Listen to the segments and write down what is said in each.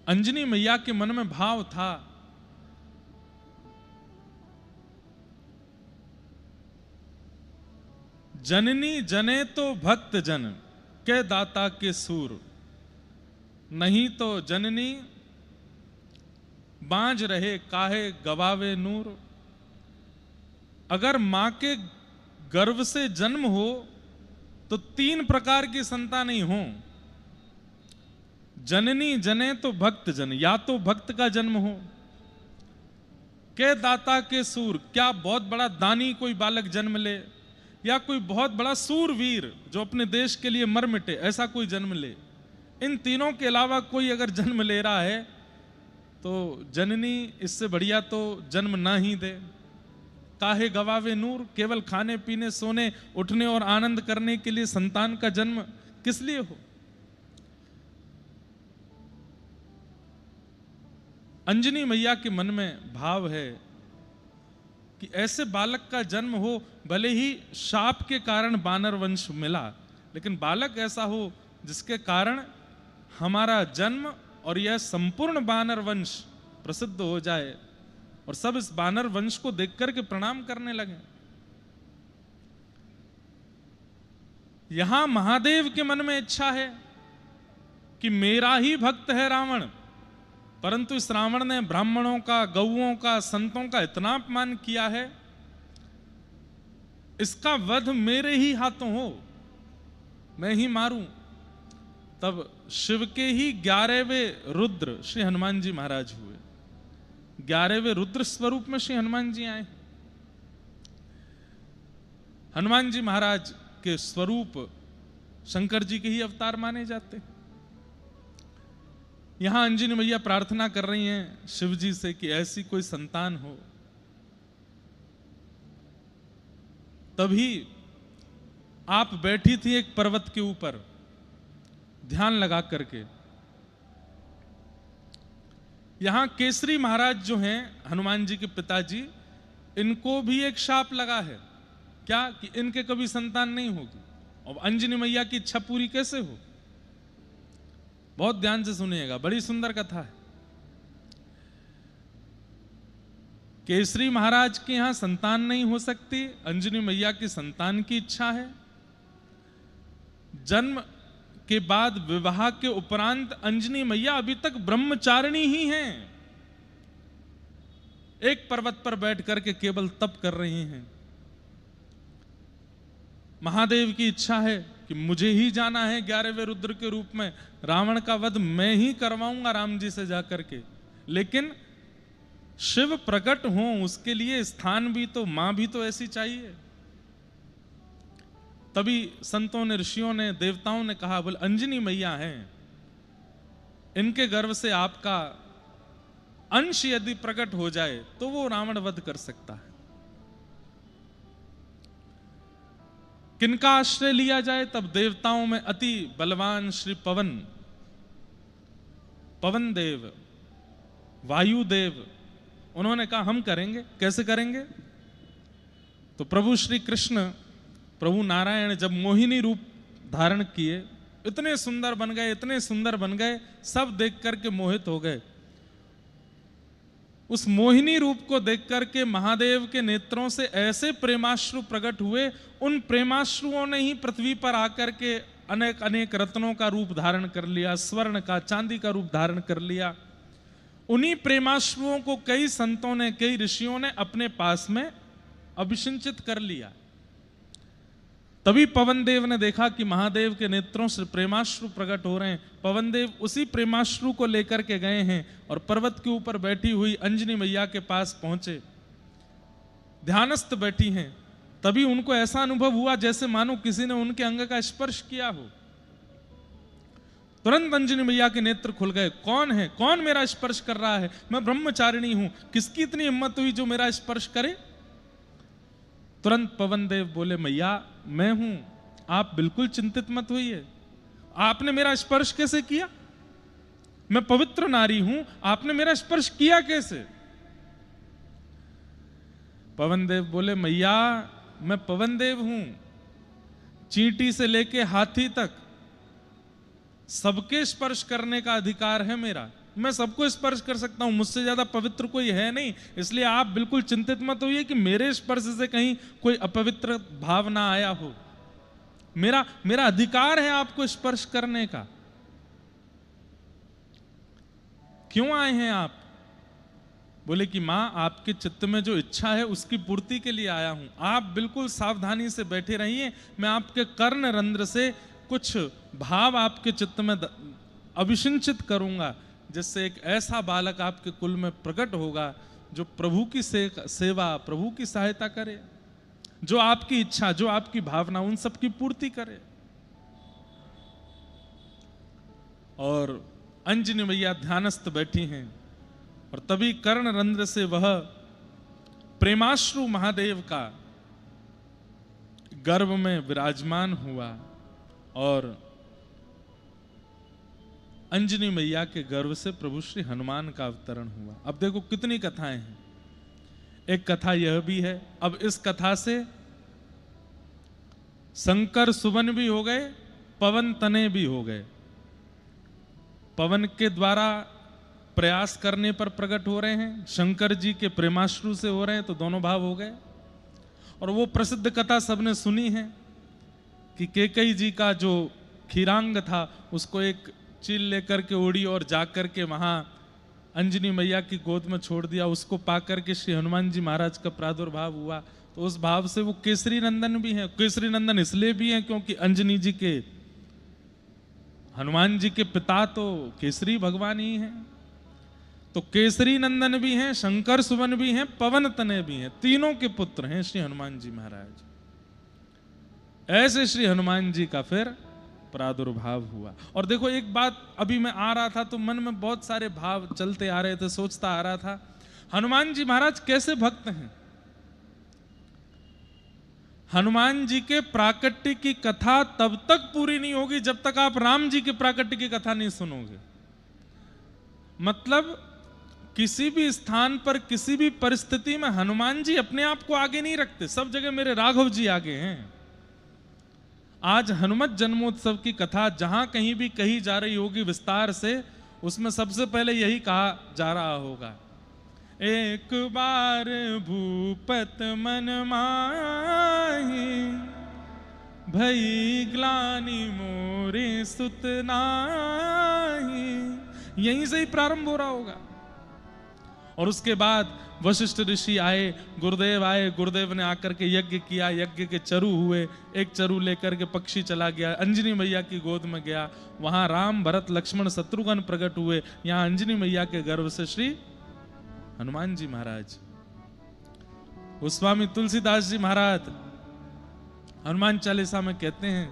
अंजनी मैया के मन में भाव था, जननी जने तो भक्त जन के दाता के सूर, नहीं तो जननी बांझ रहे काहे गवावे नूर। अगर मां के गर्भ से जन्म हो तो 3 प्रकार की संतान ही हो। जननी जने तो भक्त जन, या तो भक्त का जन्म हो, के दाता के सूर, क्या बहुत बड़ा दानी कोई बालक जन्म ले, या कोई बहुत बड़ा सूरवीर जो अपने देश के लिए मर मिटे, ऐसा कोई जन्म ले। इन तीनों के अलावा कोई अगर जन्म ले रहा है तो जननी इससे बढ़िया तो जन्म ना ही दे। काहे गवावे नूर, केवल खाने पीने सोने उठने और आनंद करने के लिए संतान का जन्म किस लिए हो। अंजनी मैया के मन में भाव है कि ऐसे बालक का जन्म हो, भले ही शाप के कारण वानर वंश मिला, लेकिन बालक ऐसा हो जिसके कारण हमारा जन्म और यह संपूर्ण वानर वंश प्रसिद्ध हो जाए और सब इस वानर वंश को देख करके प्रणाम करने लगे। यहां महादेव के मन में इच्छा है कि मेरा ही भक्त है रावण, परंतु इस रावण ने ब्राह्मणों का, गौओं का, संतों का इतना अपमान किया है, इसका वध मेरे ही हाथों हो, मैं ही मारूं। तब शिव के ही 11वें रुद्र श्री हनुमान जी महाराज हुए। 11वें रुद्र स्वरूप में श्री हनुमान जी आए। हनुमान जी महाराज के स्वरूप शंकर जी के ही अवतार माने जाते हैं। यहां अंजनी मैया प्रार्थना कर रही हैं शिव जी से कि ऐसी कोई संतान हो। तभी आप बैठी थी एक पर्वत के ऊपर ध्यान लगा करके। यहां केसरी महाराज जो हैं हनुमान जी के पिताजी, इनको भी एक शाप लगा है, क्या कि इनके कभी संतान नहीं होगी। और अंजनी मैया की इच्छा पूरी कैसे हो, बहुत ध्यान से सुनिएगा, बड़ी सुंदर कथा है। केसरी महाराज के यहां संतान नहीं हो सकती, अंजनी मैया की संतान की इच्छा है। जन्म के बाद विवाह के उपरांत अंजनी मैया अभी तक ब्रह्मचारिणी ही हैं, एक पर्वत पर बैठ करके केवल तप कर रही हैं। महादेव की इच्छा है कि मुझे ही जाना है 11वें रुद्र के रूप में, रावण का वध मैं ही करवाऊंगा राम जी से जाकर के, लेकिन शिव प्रकट हो उसके लिए स्थान भी तो, मां भी तो ऐसी चाहिए। तभी संतों ने, ऋषियों ने, देवताओं ने कहा, बोले अंजनी मैया हैं, इनके गर्भ से आपका अंश यदि प्रकट हो जाए तो वो रावण वध कर सकता है। किनका आश्रय लिया जाए, तब देवताओं में अति बलवान श्री पवन देव, वायुदेव, उन्होंने कहा हम करेंगे। कैसे करेंगे? तो प्रभु श्री कृष्ण, प्रभु नारायण जब मोहिनी रूप धारण किए, इतने सुंदर बन गए, इतने सुंदर बन गए, सब देख करके मोहित हो गए। उस मोहिनी रूप को देख करके महादेव के नेत्रों से ऐसे प्रेमाश्रु प्रकट हुए, उन प्रेमाश्रुओं ने ही पृथ्वी पर आकर के अनेक अनेक रत्नों का रूप धारण कर लिया, स्वर्ण का, चांदी का रूप धारण कर लिया। उन्हीं प्रेमाश्रुओं को कई संतों ने, कई ऋषियों ने अपने पास में अभिषिंचित कर लिया। तभी पवन देव ने देखा कि महादेव के नेत्रों से प्रेमाश्रु प्रकट हो रहे हैं। पवन देव उसी प्रेमाश्रु को लेकर के गए हैं और पर्वत के ऊपर बैठी हुई अंजनी मैया के पास पहुंचे, ध्यानस्थ बैठी हैं। तभी उनको ऐसा अनुभव हुआ जैसे मानो किसी ने उनके अंग का स्पर्श किया हो। तुरंत अंजनी मैया के नेत्र खुल गए। कौन है, कौन मेरा स्पर्श कर रहा है? मैं ब्रह्मचारिणी हूं, किसकी इतनी हिम्मत हुई जो मेरा स्पर्श करे? तुरंत पवन देव बोले, मैया मैं हूं, आप बिल्कुल चिंतित मत होइए। आपने मेरा स्पर्श कैसे किया? मैं पवित्र नारी हूं, आपने मेरा स्पर्श किया कैसे? पवन देव बोले, मैया मैं पवन देव हूं, चींटी से लेके हाथी तक सबके स्पर्श करने का अधिकार है मेरा। मैं सबको स्पर्श कर सकता हूं, मुझसे ज्यादा पवित्र कोई है नहीं। इसलिए आप बिल्कुल चिंतित मत होइए कि मेरे स्पर्श से कहीं कोई अपवित्र भाव ना आया हो। मेरा अधिकार है आपको स्पर्श करने का। क्यों आए हैं आप? बोले कि मां, आपके चित्त में जो इच्छा है उसकी पूर्ति के लिए आया हूं। आप बिल्कुल सावधानी से बैठे रहिए, मैं आपके कर्ण रंध्र से कुछ भाव आपके चित्त में अभिसिंचित करूंगा, जिससे एक ऐसा बालक आपके कुल में प्रकट होगा जो प्रभु की सेवा, प्रभु की सहायता करे, जो आपकी इच्छा, जो आपकी भावना, उन सब की पूर्ति करे। और अंजनी मैया ध्यानस्थ बैठी हैं और तभी कर्ण रंध्र से वह प्रेमाश्रु महादेव का गर्भ में विराजमान हुआ और अंजनी मैया के गर्भ से प्रभु श्री हनुमान का अवतरण हुआ। अब देखो कितनी कथाएं हैं। एक कथा यह भी है। अब इस कथा से शंकर सुवन भी हो गए, पवन तने भी हो गए। पवन के द्वारा प्रयास करने पर प्रकट हो रहे हैं, शंकर जी के प्रेमाश्रु से हो रहे हैं, तो दोनों भाव हो गए। और वो प्रसिद्ध कथा सबने सुनी है कि केकई जी का जो खीरांग था उसको एक चील लेकर के उड़ी और जाकर के वहां अंजनी मैया की गोद में छोड़ दिया। उसको पाकर के श्री हनुमान जी महाराज का प्रादुर्भाव हुआ। तो उस भाव से वो केसरी नंदन भी हैं। केसरी नंदन इसलिए भी हैं क्योंकि अंजनी जी के, हनुमान जी के पिता तो केसरी भगवान ही हैं। तो केसरी नंदन भी हैं, शंकर सुवन भी हैं, पवन तनय भी हैं। तीनों के पुत्र हैं श्री हनुमान जी महाराज। ऐसे श्री हनुमान जी का फिर प्रादुर्भाव हुआ। और देखो एक बात, अभी मैं आ रहा था तो मन में बहुत सारे भाव चलते आ रहे थे, सोचता आ रहा था, हनुमान जी महाराज कैसे भक्त हैं। हनुमान जी के प्राकट्य की कथा तब तक पूरी नहीं होगी जब तक आप राम जी के प्राकट्य की कथा नहीं सुनोगे। मतलब किसी भी स्थान पर, किसी भी परिस्थिति में हनुमान जी अपने आप को आगे नहीं रखते। सब जगह मेरे राघव जी आगे हैं। आज हनुमत जन्मोत्सव की कथा जहां कहीं भी कही जा रही होगी विस्तार से, उसमें सबसे पहले यही कहा जा रहा होगा, एक बार भूपत मन माही, भई ग्लानि मोरे सुत नाहि। यहीं से ही प्रारंभ हो रहा होगा। और उसके बाद वशिष्ठ ऋषि आए, गुरुदेव आए, गुरुदेव ने आकर के यज्ञ किया, यज्ञ के चरु हुए, एक चरु लेकर के पक्षी चला गया, अंजनी मैया की गोद में गया, वहां राम भरत लक्ष्मण शत्रुघ्न प्रकट हुए, यहां अंजनी मैया के गर्भ से श्री हनुमान जी महाराज। गोस्वामी तुलसीदास जी महाराज हनुमान चालीसा में कहते हैं,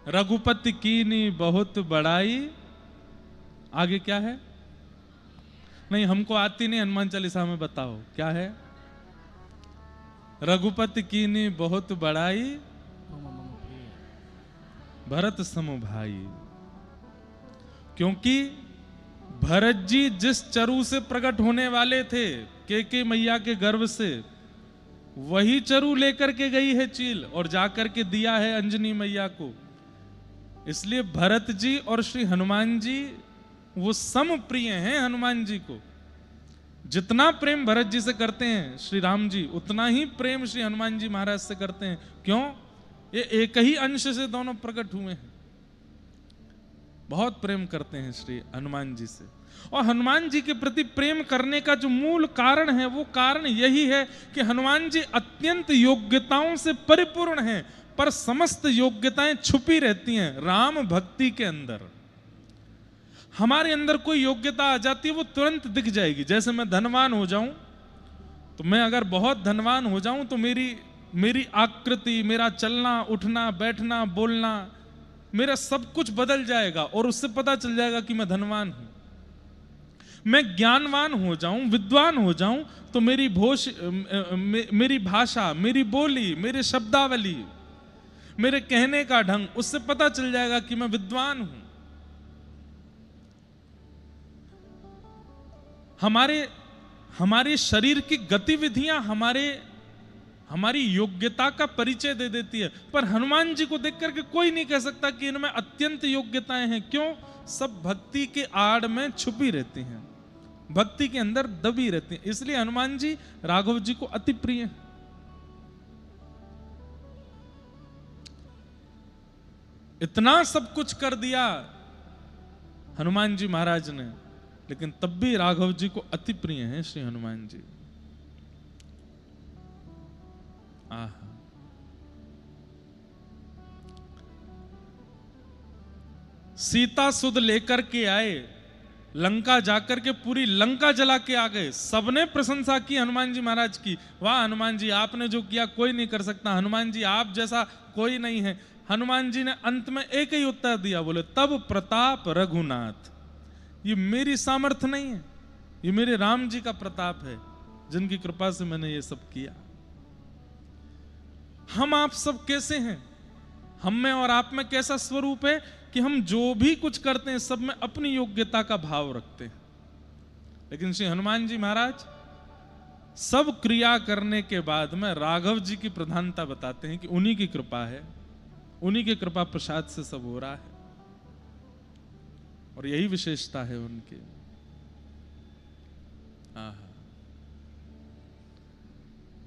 रघुपति कीनी बहुत बड़ाई। आगे क्या है? नहीं, हमको आती नहीं, हनुमान चालीसा में बताओ क्या है। रघुपति कीनी बहुत बड़ाई, भरत सम भाई। क्योंकि भरत जी जिस चरु से प्रकट होने वाले थे, के मैया के गर्भ से, वही चरु लेकर के गई है चील और जाकर के दिया है अंजनी मैया को। इसलिए भरत जी और श्री हनुमान जी वो सम प्रिय हैं। हनुमान जी को जितना प्रेम भरत जी से करते हैं श्री राम जी, उतना ही प्रेम श्री हनुमान जी महाराज से करते हैं। क्यों? ये एक ही अंश से दोनों प्रकट हुए हैं। बहुत प्रेम करते हैं श्री हनुमान जी से। और हनुमान जी के प्रति प्रेम करने का जो मूल कारण है, वो कारण यही है कि हनुमान जी अत्यंत योग्यताओं से परिपूर्ण हैं, पर समस्त योग्यताएं छुपी रहती हैं राम भक्ति के अंदर। हमारे अंदर कोई योग्यता आ जाती है, वो तुरंत दिख जाएगी। जैसे मैं धनवान हो जाऊं, तो मैं अगर बहुत धनवान हो जाऊं तो मेरी आकृति, मेरा चलना उठना बैठना बोलना, मेरा सब कुछ बदल जाएगा और उससे पता चल जाएगा कि मैं धनवान हूं। मैं ज्ञानवान हो जाऊं, विद्वान हो जाऊं, तो मेरी भाषा, मेरी बोली, मेरे शब्दावली, मेरे कहने का ढंग, उससे पता चल जाएगा कि मैं विद्वान हूं। हमारे शरीर की गतिविधियां हमारी योग्यता का परिचय दे देती है। पर हनुमान जी को देख करके कोई नहीं कह सकता कि इनमें अत्यंत योग्यताएं हैं। क्यों? सब भक्ति के आड़ में छुपी रहती हैं, भक्ति के अंदर दबी रहती हैं। इसलिए हनुमान जी राघव जी को अति प्रिय हैं। इतना सब कुछ कर दिया हनुमान जी महाराज ने, लेकिन तब भी राघव जी को अति प्रिय हैं श्री हनुमान जी। सीता सुध लेकर के आए, लंका जाकर के पूरी लंका जला के आ गए। सबने प्रशंसा की हनुमान जी महाराज की, वाह हनुमान जी आपने जो किया कोई नहीं कर सकता, हनुमान जी आप जैसा कोई नहीं है। हनुमान जी ने अंत में एक ही उत्तर दिया, बोले तब प्रताप रघुनाथ, ये मेरी सामर्थ्य नहीं है, ये मेरे राम जी का प्रताप है, जिनकी कृपा से मैंने ये सब किया। हम आप सब कैसे हैं? हम में और आप में कैसा स्वरूप है कि हम जो भी कुछ करते हैं सब में अपनी योग्यता का भाव रखते हैं। लेकिन श्री हनुमान जी महाराज सब क्रिया करने के बाद में राघव जी की प्रधानता बताते हैं कि उन्हीं की कृपा है, उन्हीं की कृपा प्रसाद से सब हो रहा है, और यही विशेषता है उनकी।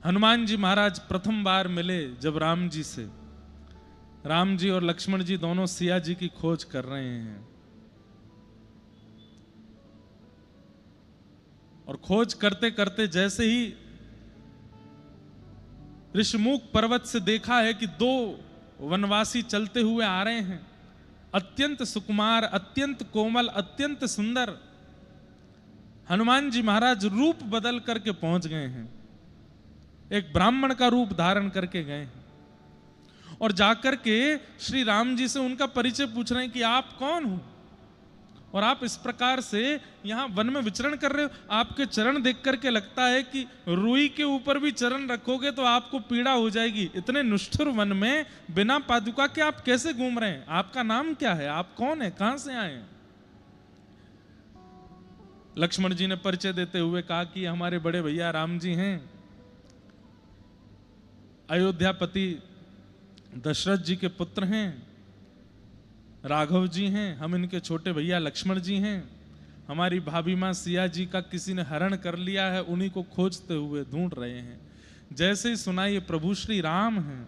हनुमान जी महाराज प्रथम बार मिले जब राम जी से, राम जी और लक्ष्मण जी दोनों सिया जी की खोज कर रहे हैं, और खोज करते करते जैसे ही ऋषिमुख पर्वत से देखा है कि दो वनवासी चलते हुए आ रहे हैं, अत्यंत सुकुमार, अत्यंत कोमल, अत्यंत सुंदर। हनुमान जी महाराज रूप बदल करके पहुंच गए हैं, एक ब्राह्मण का रूप धारण करके गए हैं, और जाकर के श्री राम जी से उनका परिचय पूछ रहे हैं कि आप कौन हो और आप इस प्रकार से यहां वन में विचरण कर रहे हो। आपके चरण देख करके लगता है कि रुई के ऊपर भी चरण रखोगे तो आपको पीड़ा हो जाएगी। इतने निष्ठुर वन में बिना पादुका के आप कैसे घूम रहे हैं? आपका नाम क्या है? आप कौन है? कहां से आए हैं? लक्ष्मण जी ने परिचय देते हुए कहा कि हमारे बड़े भैया राम जी हैं, अयोध्यापति दशरथ जी के पुत्र हैं, राघव जी हैं, हम इनके छोटे भैया लक्ष्मण जी हैं। हमारी भाभी मां सिया जी का किसी ने हरण कर लिया है, उन्हीं को खोजते हुए ढूंढ रहे हैं। जैसे ही सुना ये प्रभु श्री राम हैं,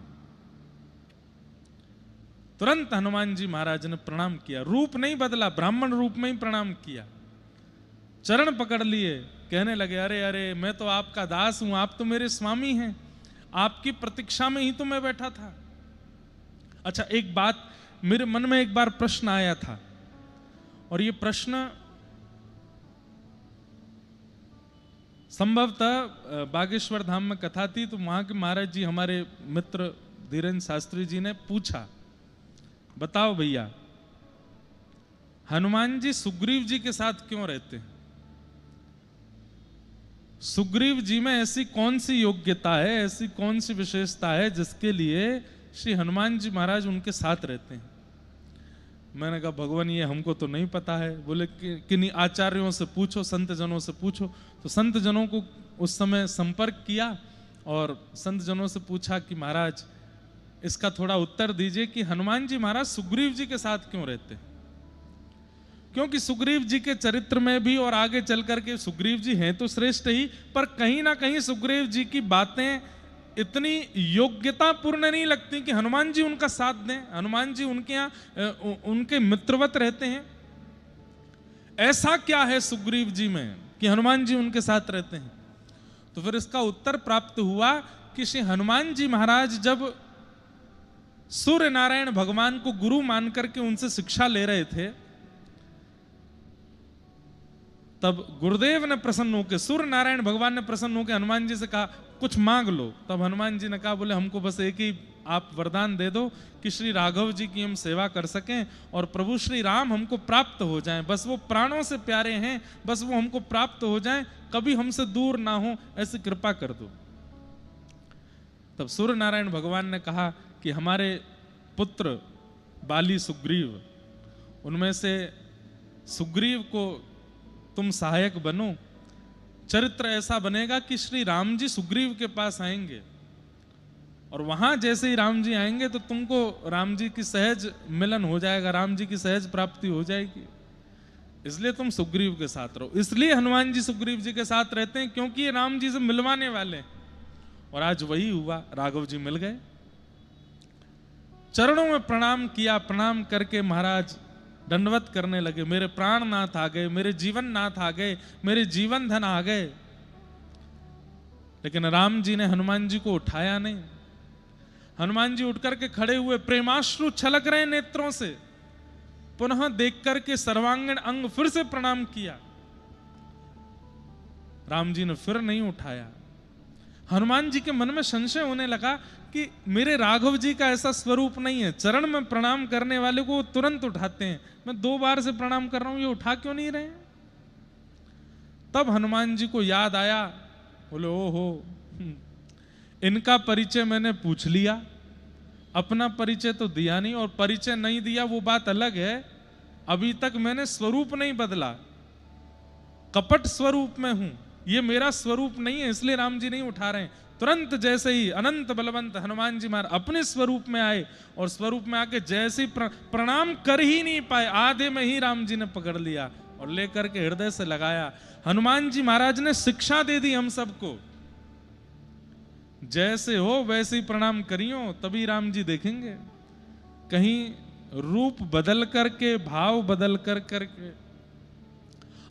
तुरंत हनुमान जी महाराज ने प्रणाम किया, रूप नहीं बदला, ब्राह्मण रूप में ही प्रणाम किया, चरण पकड़ लिए, कहने लगे अरे अरे मैं तो आपका दास हूं, आप तो मेरे स्वामी हैं, आपकी प्रतीक्षा में ही तो मैं बैठा था। अच्छा, एक बात मेरे मन में एक बार प्रश्न आया था, और ये प्रश्न संभवतः बागेश्वर धाम में कथा थी तो वहां के महाराज जी हमारे मित्र धीरेन्द्र शास्त्री जी ने पूछा, बताओ भैया हनुमान जी सुग्रीव जी के साथ क्यों रहते हैं? सुग्रीव जी में ऐसी कौन सी योग्यता है, ऐसी कौन सी विशेषता है जिसके लिए श्री हनुमान जी महाराज उनके साथ रहते हैं? मैंने कहा भगवान ये हमको तो नहीं पता है। बोले किन्हीं आचार्यों से पूछो, संत जनों से पूछो। तो संत जनों को उस समय संपर्क किया और संत जनों से पूछा कि महाराज इसका थोड़ा उत्तर दीजिए कि हनुमान जी महाराज सुग्रीव जी के साथ क्यों रहते हैं? क्योंकि सुग्रीव जी के चरित्र में भी और आगे चल करके सुग्रीव जी हैं तो श्रेष्ठ ही, पर कहीं ना कहीं सुग्रीव जी की बातें इतनी योग्यता पूर्ण नहीं लगती कि हनुमान जी उनका साथ दें, हनुमान जी उनके यहाँ उनके मित्रवत रहते हैं। ऐसा क्या है सुग्रीव जी में कि हनुमान जी उनके साथ रहते हैं? तो फिर इसका उत्तर प्राप्त हुआ कि श्री हनुमान जी महाराज जब सूर्य नारायण भगवान को गुरु मान करके उनसे शिक्षा ले रहे थे, तब गुरुदेव ने प्रसन्न होकर, सूर्य नारायण भगवान ने प्रसन्न होकर हनुमान जी से कहा कुछ मांग लो। तब हनुमान जी ने कहा बोले हमको बस एक ही आप वरदान दे दो कि श्री राघव जी की हम सेवा कर सकें और प्रभु श्री राम हमको प्राप्त हो जाएं, बस वो प्राणों से प्यारे हैं, बस वो हमको प्राप्त हो जाएं, कभी हमसे दूर ना हो, ऐसी कृपा कर दो। तब सूर्य नारायण भगवान ने कहा कि हमारे पुत्र बाली सुग्रीव, उनमें से सुग्रीव को तुम सहायक बनो, चरित्र ऐसा बनेगा कि श्री राम जी सुग्रीव के पास आएंगे और वहां जैसे ही राम जी आएंगे तो तुमको राम जी की सहज मिलन हो जाएगा, राम जी की सहज प्राप्ति हो जाएगी। इसलिए तुम सुग्रीव के साथ रहो। इसलिए हनुमान जी सुग्रीव जी के साथ रहते हैं, क्योंकि ये राम जी से मिलवाने वाले हैं। और आज वही हुआ, राघव जी मिल गए, चरणों में प्रणाम किया। प्रणाम करके महाराज दंडवत करने लगे, मेरे प्राणनाथ आ गए, मेरे जीवन नाथ आ गए, मेरे जीवन धन आ गए। लेकिन राम जी ने हनुमान जी को उठाया नहीं। हनुमान जी उठ करके खड़े हुए, प्रेमाश्रु छलक रहे नेत्रों से, पुनः देख करके सर्वांगीण अंग फिर से प्रणाम किया। राम जी ने फिर नहीं उठाया। हनुमान जी के मन में संशय होने लगा कि मेरे राघव जी का ऐसा स्वरूप नहीं है, चरण में प्रणाम करने वाले को तुरंत उठाते हैं, मैं 2 बार से प्रणाम कर रहा हूं, ये उठा क्यों नहीं रहे? तब हनुमान जी को याद आया, बोले ओहो, इनका परिचय मैंने पूछ लिया, अपना परिचय तो दिया नहीं, और परिचय नहीं दिया वो बात अलग है, अभी तक मैंने स्वरूप नहीं बदला, कपट स्वरूप में हूं, ये मेरा स्वरूप नहीं है, इसलिए राम जी नहीं उठा रहे हैं। तुरंत जैसे ही अनंत बलवंत हनुमान जी महाराज अपने स्वरूप में आए, और स्वरूप में आके जैसे ही प्रणाम कर ही नहीं पाए, आधे में ही राम जी ने पकड़ लिया और लेकर के हृदय से लगाया। हनुमान जी महाराज ने शिक्षा दे दी हम सबको, जैसे हो वैसे ही प्रणाम करियो, तभी राम जी देखेंगे। कहीं रूप बदल करके, भाव बदल करके,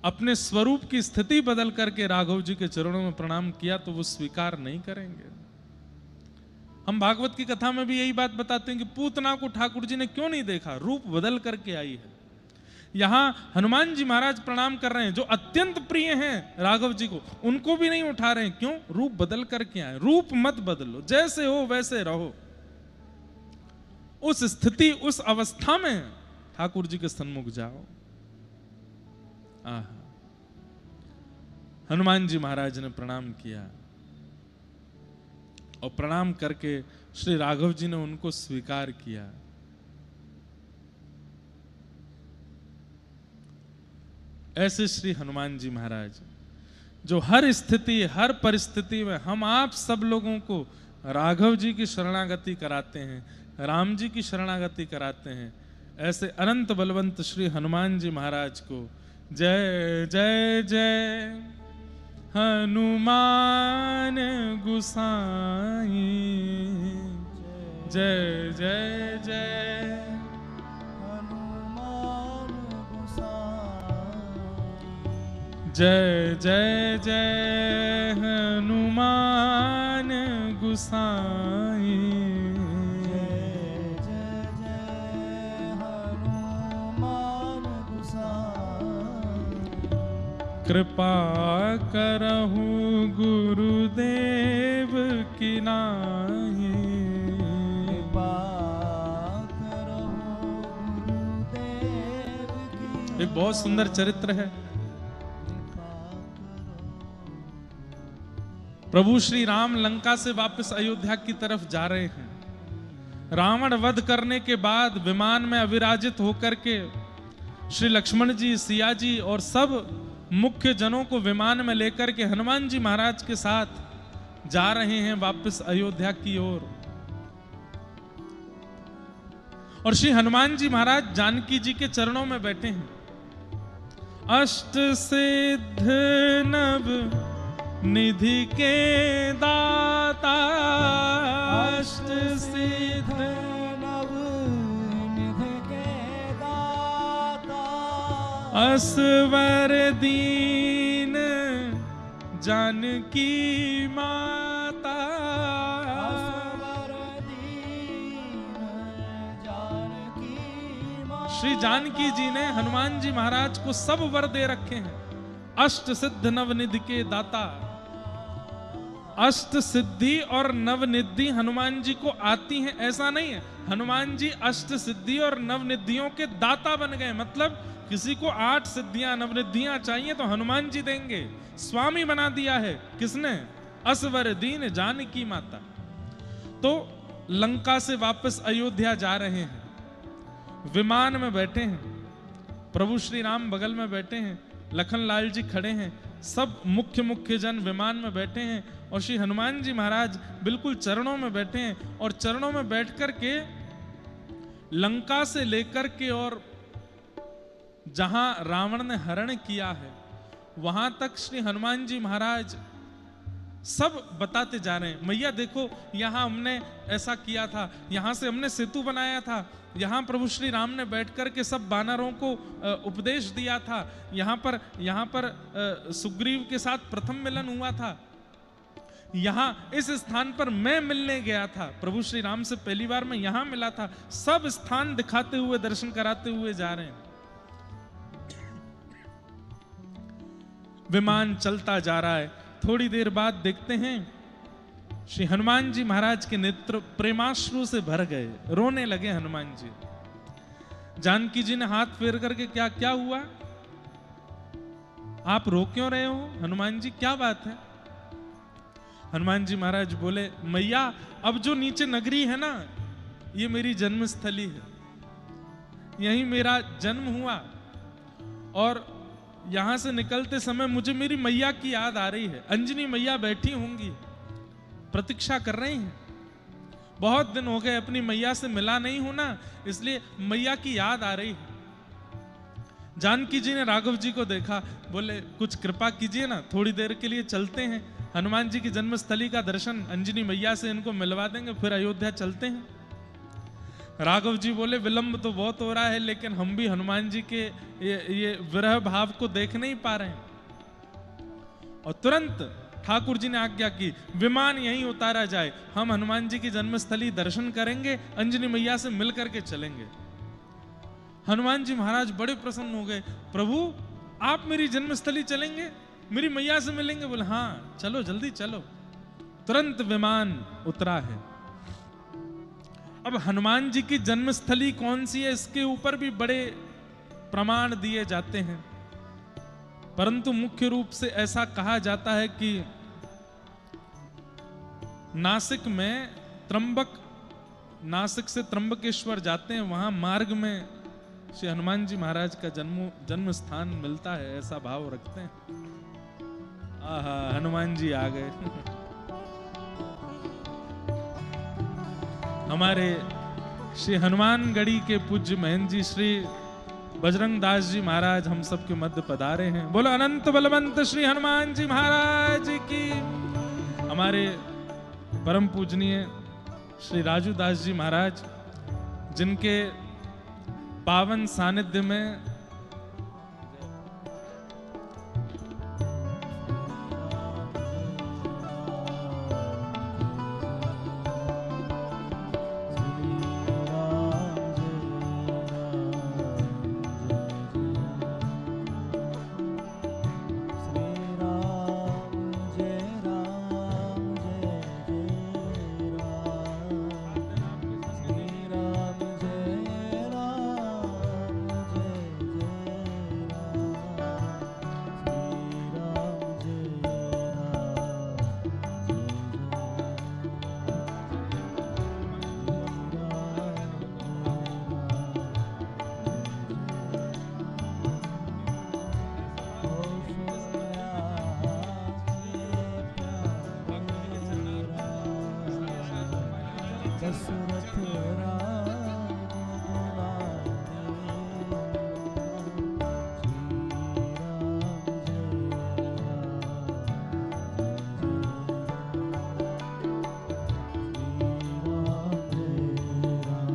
अपने स्वरूप की स्थिति बदल करके राघव जी के चरणों में प्रणाम किया तो वो स्वीकार नहीं करेंगे। हम भागवत की कथा में भी यही बात बताते हैं कि पूतना को ठाकुर जी ने क्यों नहीं देखा, रूप बदल करके आई है। यहां हनुमान जी महाराज प्रणाम कर रहे हैं, जो अत्यंत प्रिय हैं राघव जी को, उनको भी नहीं उठा रहे हैं। क्यों? रूप बदल करके आए। रूप मत बदलो, जैसे हो वैसे रहो। उस स्थिति, उस अवस्था में ठाकुर जी के सन्मुख जाओ। हनुमान जी महाराज ने प्रणाम किया, और प्रणाम करके श्री राघव जी ने उनको स्वीकार किया। ऐसे श्री हनुमान जी महाराज जो हर स्थिति, हर परिस्थिति में हम आप सब लोगों को राघव जी की शरणागति कराते हैं, राम जी की शरणागति कराते हैं। ऐसे अनंत बलवंत श्री हनुमान जी महाराज को जय जय जय हनुमान गुसाई, जय जय जय हनुमान गुसाई, जय जय जय हनुमान गुसाई, कृपा करहु गुरुदेव की नाई, कृपा करहु गुरुदेव की। एक बहुत सुंदर चरित्र है। प्रभु श्री राम लंका से वापस अयोध्या की तरफ जा रहे हैं। रावण वध करने के बाद विमान में अविराजित होकर के श्री लक्ष्मण जी, सिया जी और सब मुख्य जनों को विमान में लेकर के हनुमान जी महाराज के साथ जा रहे हैं वापस अयोध्या की ओर। और श्री हनुमान जी महाराज जानकी जी के चरणों में बैठे हैं। अष्ट सिद्ध नव निधि के दाता, अष्ट सिद्ध नव निधि के दाता, असवर दीन जानकी माता, असवर दीन जानकी माता। श्री जानकी जी ने हनुमान जी महाराज को सब वर दे रखे हैं। अष्ट सिद्ध नवनिधि के दाता। अष्ट सिद्धि और नवनिधि हनुमान जी को आती हैं ऐसा नहीं है। हनुमान जी अष्ट सिद्धि और नवनिधियों के दाता बन गए। मतलब किसी को 8 सिद्धियां नवनिधियां चाहिए तो हनुमान जी देंगे। स्वामी बना दिया है किसने? असवर दीन जानकी माता। तो लंका से वापस अयोध्या जा रहे हैं, विमान में बैठे हैं, प्रभु श्री राम बगल में बैठे हैं, लखन लाल जी खड़े हैं, सब मुख्य मुख्य जन विमान में बैठे हैं और श्री हनुमान जी महाराज बिल्कुल चरणों में बैठे हैं और चरणों में बैठ कर के लंका से लेकर के और जहां रावण ने हरण किया है वहां तक श्री हनुमान जी महाराज सब बताते जा रहे हैं। मैया देखो, यहां हमने ऐसा किया था, यहां से हमने सेतु बनाया था, यहां प्रभु श्री राम ने बैठ कर के सब वानरों को उपदेश दिया था, यहां पर सुग्रीव के साथ प्रथम मिलन हुआ था, यहां इस स्थान पर मैं मिलने गया था, प्रभु श्री राम से पहली बार मैं यहां मिला था। सब स्थान दिखाते हुए, दर्शन कराते हुए जा रहे हैं। विमान चलता जा रहा है। थोड़ी देर बाद देखते हैं श्री हनुमान जी महाराज के नेत्र प्रेमाश्रु से भर गए, रोने लगे हनुमान जी। जानकी जी ने हाथ फेर करके, क्या क्या हुआ, आप रो क्यों रहे हो हनुमान जी, क्या बात है? हनुमान जी महाराज बोले, मैया अब जो नीचे नगरी है ना, ये मेरी जन्मस्थली है, यहीं मेरा जन्म हुआ और यहां से निकलते समय मुझे मेरी मैया की याद आ रही है। अंजनी मैया बैठी होंगी, प्रतीक्षा कर रही हैं, बहुत दिन हो गए अपनी मैया से मिला नहीं होना, इसलिए मैया की याद आ रही है। जानकी जी ने राघव जी को देखा, बोले कुछ कृपा कीजिए ना, थोड़ी देर के लिए चलते हैं, हनुमान जी की जन्मस्थली का दर्शन अंजनी मैया से इनको मिलवा देंगे, फिर अयोध्या चलते हैं। राघव जी बोले, विलंब तो बहुत हो रहा है, लेकिन हम भी हनुमान जी के ये विरह भाव को देख नहीं पा रहे हैं। और तुरंत ठाकुर जी ने आज्ञा की, विमान यहीं उतारा जाए, हम हनुमान जी की जन्मस्थली दर्शन करेंगे, अंजनी मैया से मिल करके चलेंगे। हनुमान जी महाराज बड़े प्रसन्न हो गए, प्रभु आप मेरी जन्मस्थली चलेंगे, मेरी मैया से मिलेंगे? बोले हाँ चलो, जल्दी चलो। तुरंत विमान उतरा है। अब हनुमान जी की जन्मस्थली कौन सी है, इसके ऊपर भी बड़े प्रमाण दिए जाते हैं, परंतु मुख्य रूप से ऐसा कहा जाता है कि नासिक में नासिक से त्र्यंबकेश्वर जाते हैं, वहां मार्ग में श्री हनुमान जी महाराज का जन्म स्थान मिलता है, ऐसा भाव रखते हैं। आहा, हनुमान जी आ गए। हमारे श्री हनुमानगढ़ी के पूज्य महंत जी श्री बजरंग दास जी महाराज हम सबके मध्य पधारे हैं। बोलो अनंत बलवंत श्री हनुमान जी महाराज की। हमारे परम पूजनीय श्री राजू दास जी महाराज, जिनके पावन सानिध्य में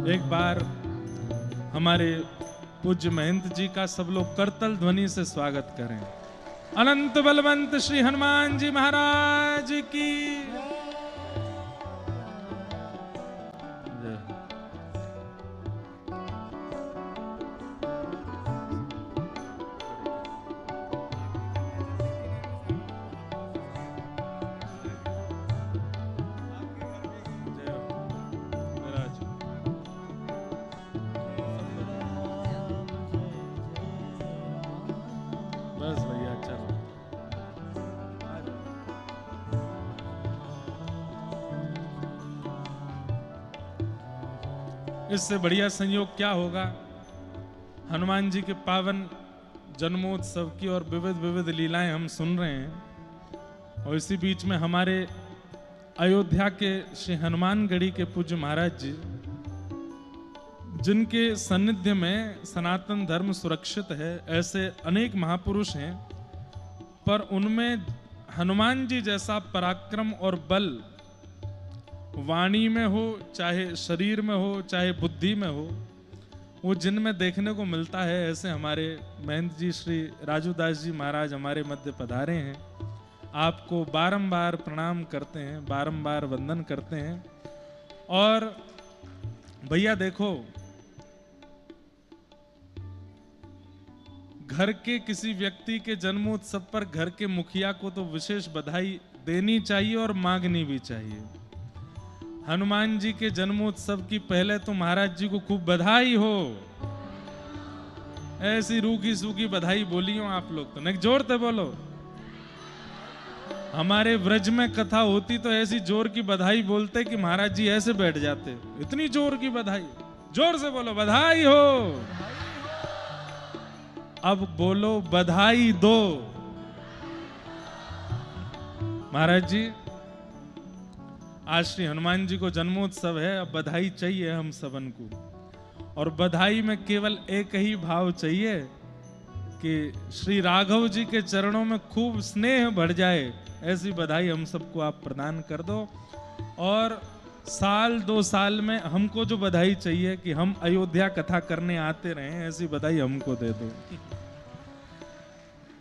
एक बार हमारे पूज्य महंत जी का सब लोग करतल ध्वनि से स्वागत करें। अनंत बलवंत श्री हनुमान जी महाराज की। बस भैया चलो। इससे बढ़िया संयोग क्या होगा? हनुमान जी के पावन जन्मोत्सव की और विविध विविध लीलाएं हम सुन रहे हैं। और इसी बीच में हमारे अयोध्या के श्री हनुमानगढ़ी के पूज्य महाराज जी, जिनके सानिध्य में सनातन धर्म सुरक्षित है, ऐसे अनेक महापुरुष हैं, पर उनमें हनुमान जी जैसा पराक्रम और बल वाणी में हो, चाहे शरीर में हो, चाहे बुद्धि में हो, वो जिनमें देखने को मिलता है। ऐसे हमारे महंत जी श्री राजूदास जी महाराज हमारे मध्य पधारे हैं। आपको बारंबार प्रणाम करते हैं, बारंबार वंदन करते हैं। और भैया देखो, घर के किसी व्यक्ति के जन्मोत्सव पर घर के मुखिया को तो विशेष बधाई देनी चाहिए और मांगनी भी चाहिए। हनुमान जी के जन्मोत्सव की पहले तो महाराज जी को खूब बधाई हो। ऐसी रूखी सूखी बधाई बोली हो आप लोग तो नहीं, जोरते बोलो। हमारे व्रज में कथा होती तो ऐसी जोर की बधाई बोलते कि महाराज जी ऐसे बैठ जाते। इतनी जोर की बधाई, जोर से बोलो बधाई हो। अब बोलो बधाई दो। महाराज जी, आज श्री हनुमान जी को जन्मोत्सव है, अब बधाई चाहिए हम सबन को। और बधाई में केवल एक ही भाव चाहिए कि श्री राघव जी के चरणों में खूब स्नेह बढ़ जाए। ऐसी बधाई हम सबको आप प्रदान कर दो। और साल 2 साल में हमको जो बधाई चाहिए कि हम अयोध्या कथा करने आते रहे, ऐसी बधाई हमको दे दो।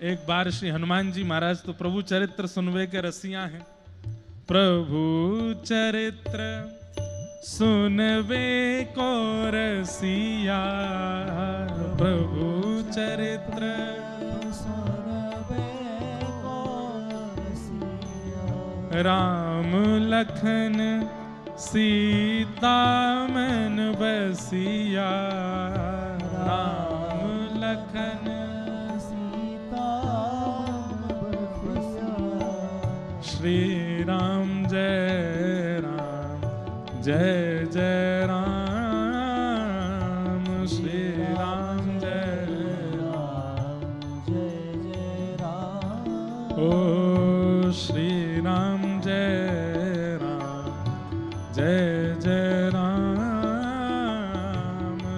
एक बार श्री हनुमान जी महाराज तो प्रभु चरित्र सुनवे के रसिया हैं। प्रभु चरित्र सुनवे को रसिया, प्रभु चरित्र सुनवे को रसिया, राम लखन सीता मन बसिया, राम लखन सीता मन बसिया, श्री राम जय राम जय जय राम, श्री राम जय राम जय जय राम, ओ श्री राम जय राम जय जय राम,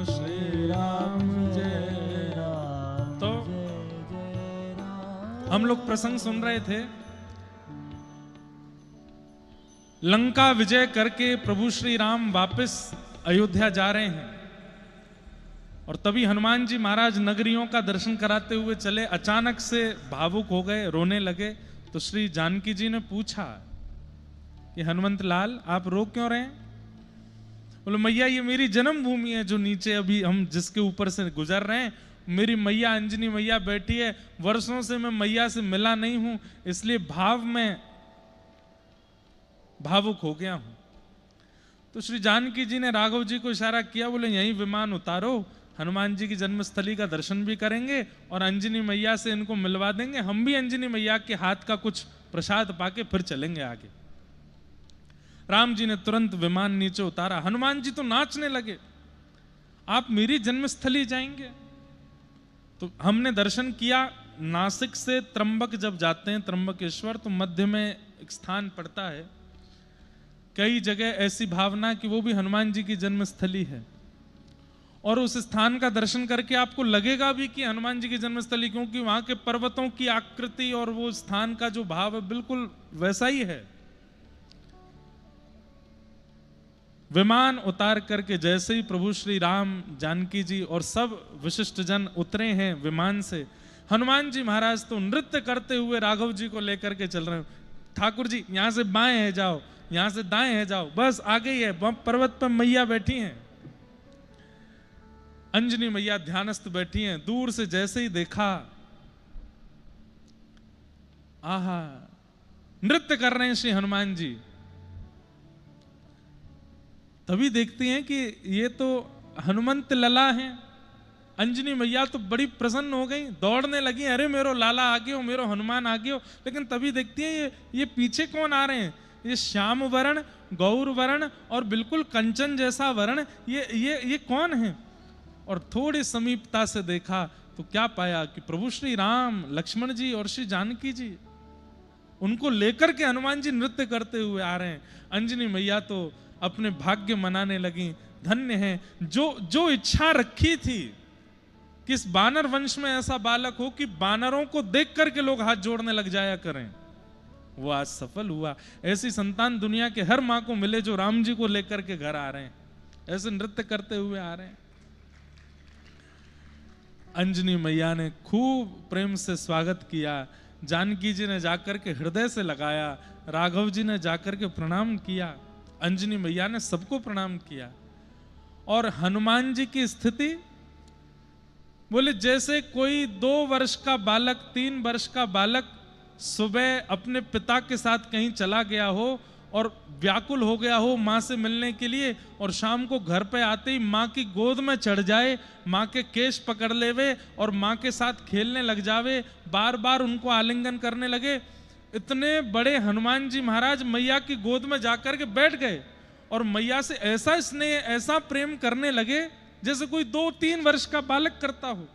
श्री राम जय राम। तो हम लोग प्रसंग सुन रहे थे। लंका विजय करके प्रभु श्री राम वापस अयोध्या जा रहे हैं और तभी हनुमान जी महाराज नगरियों का दर्शन कराते हुए चले, अचानक से भावुक हो गए, रोने लगे। तो श्री जानकी जी ने पूछा कि हनुमंत लाल आप रो क्यों रहे हैं? बोले मैया ये मेरी जन्मभूमि है, जो नीचे अभी हम जिसके ऊपर से गुजर रहे हैं। मेरी मैया अंजनी मैया बैठी है, वर्षों से मैं मैया से मिला नहीं हूं, इसलिए भाव में भावुक हो गया हूं। तो श्री जानकी जी ने राघव जी को इशारा किया, बोले यहीं विमान उतारो, हनुमान जी की जन्मस्थली का दर्शन भी करेंगे और अंजनी मैया से इनको मिलवा देंगे। हम भी अंजनी मैया के हाथ का कुछ प्रसाद पाके फिर चलेंगे आगे। राम जी ने तुरंत विमान नीचे उतारा। हनुमान जी तो नाचने लगे, आप मेरी जन्मस्थली जाएंगे? तो हमने दर्शन किया। नासिक से त्र्यंबक जब जाते हैं, त्र्यंबकेश्वर, तो मध्य में एक स्थान पड़ता है। कई जगह ऐसी भावना कि वो भी हनुमान जी की जन्मस्थली है और उस स्थान का दर्शन करके आपको लगेगा भी कि हनुमान जी की जन्मस्थली, क्योंकि वहां के पर्वतों की आकृति और वो स्थान का जो भाव है बिल्कुल वैसा ही है। विमान उतार करके जैसे ही प्रभु श्री राम, जानकी जी और सब विशिष्ट जन उतरे हैं विमान से, हनुमान जी महाराज तो नृत्य करते हुए राघव जी को लेकर के चल रहे हैं। ठाकुर जी यहां से बाएं है जाओ, यहां से दाएं है जाओ, बस आगे ही है, पर्वत पर मैया बैठी हैं, अंजनी मैया ध्यानस्थ बैठी हैं। दूर से जैसे ही देखा, आहा, नृत्य कर रहे हैं श्री हनुमान जी। तभी देखते हैं कि ये तो हनुमंत लला हैं। अंजनी मैया तो बड़ी प्रसन्न हो गई, दौड़ने लगी, अरे मेरो लाला आ गयो, मेरो हनुमान आ गयो। लेकिन तभी देखती है ये पीछे कौन आ रहे हैं? ये श्याम वर्ण, गौर वर्ण और बिल्कुल कंचन जैसा वर्ण, ये कौन है? और थोड़ी समीपता से देखा तो क्या पाया कि प्रभु श्री राम, लक्ष्मण जी और श्री जानकी जी, उनको लेकर के हनुमान जी नृत्य करते हुए आ रहे हैं। अंजनी मैया तो अपने भाग्य मनाने लगी, धन्य है जो इच्छा रखी थी कि इस बानर वंश में ऐसा बालक हो कि बानरों को देख करके लोग हाथ जोड़ने लग जाया करें, वो आज सफल हुआ। ऐसी संतान दुनिया के हर माँ को मिले जो राम जी को लेकर के घर आ रहे हैं, ऐसे नृत्य करते हुए आ रहे हैं। अंजनी मैया ने खूब प्रेम से स्वागत किया, जानकी जी ने जाकर के हृदय से लगाया, राघव जी ने जाकर के प्रणाम किया, अंजनी मैया ने सबको प्रणाम किया। और हनुमान जी की स्थिति बोले जैसे कोई 2 वर्ष का बालक, 3 वर्ष का बालक सुबह अपने पिता के साथ कहीं चला गया हो और व्याकुल हो गया हो माँ से मिलने के लिए, और शाम को घर पे आते ही माँ की गोद में चढ़ जाए, माँ के केश पकड़ लेवे और माँ के साथ खेलने लग जावे, बार बार उनको आलिंगन करने लगे। इतने बड़े हनुमान जी महाराज मैया की गोद में जाकर के बैठ गए और मैया से ऐसा स्नेह, ऐसा प्रेम करने लगे जैसे कोई 2-3 वर्ष का बालक करता हो।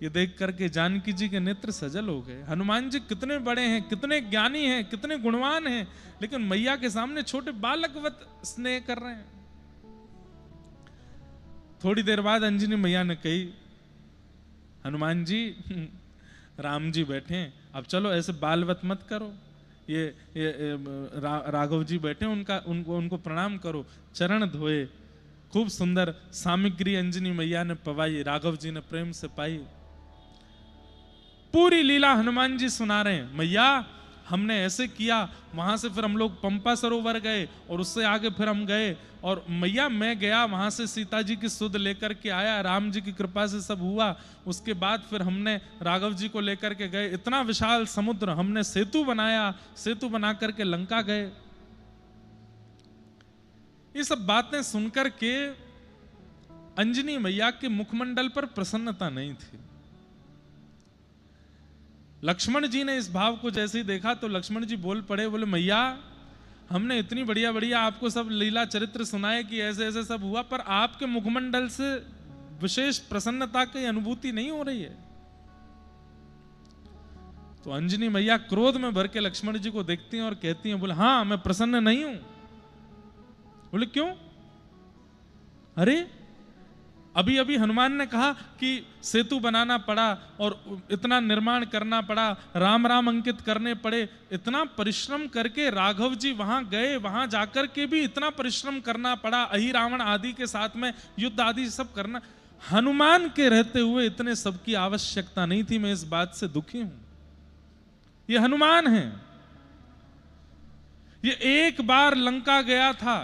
ये देख करके जानकी जी के नेत्र सजल हो गए। हनुमान जी कितने बड़े हैं, कितने ज्ञानी हैं, कितने गुणवान हैं, लेकिन मैया के सामने छोटे बालकवत स्नेह कर रहे हैं। थोड़ी देर बाद अंजनी मैया ने कही, हनुमान जी राम जी बैठे हैं, अब चलो ऐसे बालवत मत करो, ये राघव जी बैठे हैं, उनको प्रणाम करो, चरण धोए। खूब सुंदर सामग्री अंजनी मैया ने पवाई, राघव जी ने प्रेम से पाई। पूरी लीला हनुमान जी सुना रहे हैं, मैया हमने ऐसे किया, वहां से फिर हम लोग पंपा सरोवर गए और उससे आगे फिर हम गए, और मैया मैं गया वहां से सीता जी की सुध लेकर के आया, राम जी की कृपा से सब हुआ। उसके बाद फिर हमने राघव जी को लेकर के गए, इतना विशाल समुद्र, हमने सेतु बनाया, सेतु बना करके लंका गए। ये सब बातें सुनकर के अंजनी मैया के मुखमंडल पर प्रसन्नता नहीं थी। लक्ष्मण जी ने इस भाव को जैसे ही देखा तो लक्ष्मण जी बोल पड़े, बोले मैया हमने इतनी बढ़िया बढ़िया आपको सब लीला चरित्र सुनाए कि ऐसे ऐसे सब हुआ, पर आपके मुखमंडल से विशेष प्रसन्नता की अनुभूति नहीं हो रही है। तो अंजनी मैया क्रोध में भर के लक्ष्मण जी को देखती हैं और कहती हैं, बोले हाँ मैं प्रसन्न नहीं हूं। बोले क्यों? अरे अभी अभी हनुमान ने कहा कि सेतु बनाना पड़ा और इतना निर्माण करना पड़ा, राम राम अंकित करने पड़े, इतना परिश्रम करके राघव जी वहां गए, वहां जाकर के भी इतना परिश्रम करना पड़ा, अहि रावण आदि के साथ में युद्ध आदि सब करना, हनुमान के रहते हुए इतने सबकी आवश्यकता नहीं थी। मैं इस बात से दुखी हूं। ये हनुमान है, ये एक बार लंका गया था,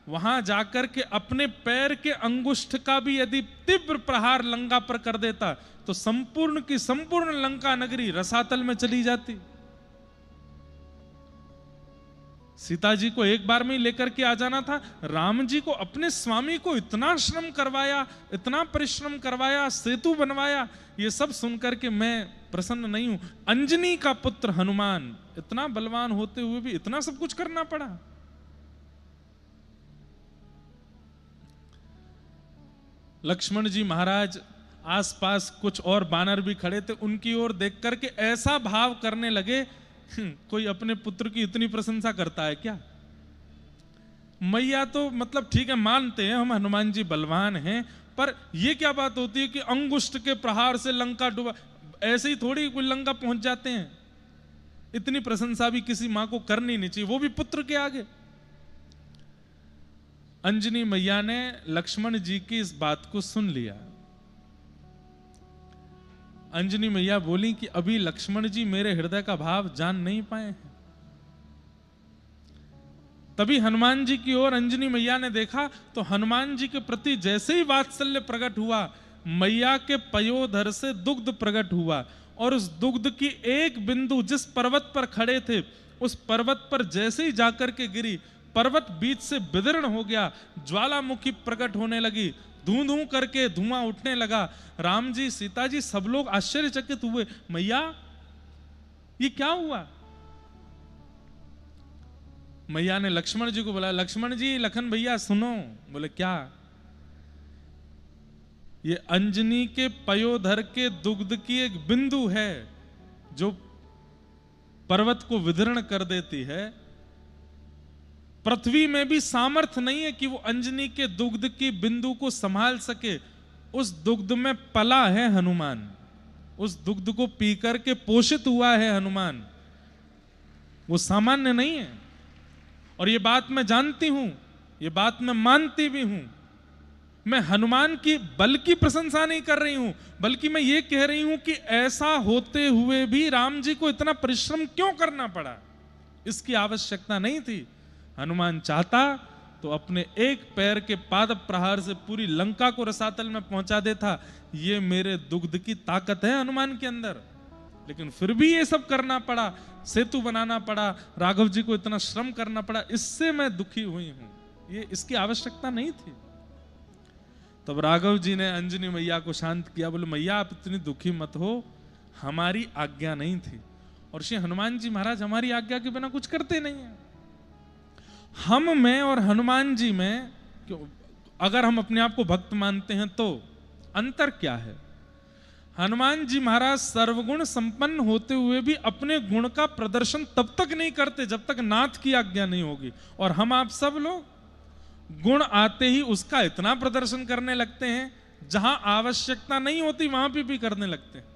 वहां जाकर के अपने पैर के अंगुष्ठ का भी यदि तीव्र प्रहार लंका पर कर देता तो संपूर्ण की संपूर्ण लंका नगरी रसातल में चली जाती। सीता जी को एक बार में ही लेकर के आ जाना था, राम जी को अपने स्वामी को इतना श्रम करवाया, इतना परिश्रम करवाया, सेतु बनवाया, ये सब सुनकर के मैं प्रसन्न नहीं हूं। अंजनी का पुत्र हनुमान इतना बलवान होते हुए भी इतना सब कुछ करना पड़ा। लक्ष्मण जी महाराज आसपास कुछ और बानर भी खड़े थे, उनकी ओर देख करके ऐसा भाव करने लगे, कोई अपने पुत्र की इतनी प्रशंसा करता है क्या? मैया तो मतलब ठीक है मानते हैं हम हनुमान जी बलवान हैं, पर यह क्या बात होती है कि अंगुष्ठ के प्रहार से लंका डूबा, ऐसे ही थोड़ी कोई लंका पहुंच जाते हैं। इतनी प्रशंसा भी किसी मां को करनी नहीं चाहिए, वो भी पुत्र के आगे। अंजनी मैया ने लक्ष्मण जी की इस बात को सुन लिया। अंजनी मैया बोली कि अभी लक्ष्मण जी मेरे हृदय का भाव जान नहीं पाए हैं। तभी हनुमान जी की ओर अंजनी मैया ने देखा तो हनुमान जी के प्रति जैसे ही वात्सल्य प्रकट हुआ, मैया के पयोधर से दुग्ध प्रकट हुआ, और उस दुग्ध की एक बिंदु जिस पर्वत पर खड़े थे उस पर्वत पर जैसे ही जाकर के गिरी, पर्वत बीच से विदीर्ण हो गया, ज्वालामुखी प्रकट होने लगी, धूं धूं करके धुआं उठने लगा। राम जी, सीता जी सब लोग आश्चर्यचकित हुए, मैया ये क्या हुआ? मैया ने लक्ष्मण जी को बोला, लक्ष्मण जी, लखन भैया सुनो। बोले क्या? ये अंजनी के पयोधर के दुग्ध की एक बिंदु है जो पर्वत को विदीर्ण कर देती है। पृथ्वी में भी सामर्थ्य नहीं है कि वो अंजनी के दुग्ध की बिंदु को संभाल सके। उस दुग्ध में पला है हनुमान, उस दुग्ध को पी करके पोषित हुआ है हनुमान, वो सामान्य नहीं है। और ये बात मैं जानती हूं, ये बात मैं मानती भी हूं। मैं हनुमान की बल की प्रशंसा नहीं कर रही हूं, बल्कि मैं ये कह रही हूं कि ऐसा होते हुए भी राम जी को इतना परिश्रम क्यों करना पड़ा? इसकी आवश्यकता नहीं थी। हनुमान चाहता तो अपने एक पैर के पाद प्रहार से पूरी लंका को रसातल में पहुंचा देता। ये मेरे दुग्ध की ताकत है हनुमान के अंदर। लेकिन फिर भी ये सब करना पड़ा, सेतु बनाना पड़ा, राघव जी को इतना श्रम करना पड़ा, इससे मैं दुखी हुई हूं। ये इसकी आवश्यकता नहीं थी। तब राघव जी ने अंजनी मैया को शांत किया, बोले मैया आप इतनी दुखी मत हो, हमारी आज्ञा नहीं थी। और श्री हनुमान जी महाराज हमारी आज्ञा के बिना कुछ करते नहीं है। हम में और हनुमान जी में अगर हम अपने आप को भक्त मानते हैं तो अंतर क्या है? हनुमान जी महाराज सर्वगुण संपन्न होते हुए भी अपने गुण का प्रदर्शन तब तक नहीं करते जब तक नाथ की आज्ञा नहीं होगी। और हम आप सब लोग गुण आते ही उसका इतना प्रदर्शन करने लगते हैं, जहां आवश्यकता नहीं होती वहां भी करने लगते हैं,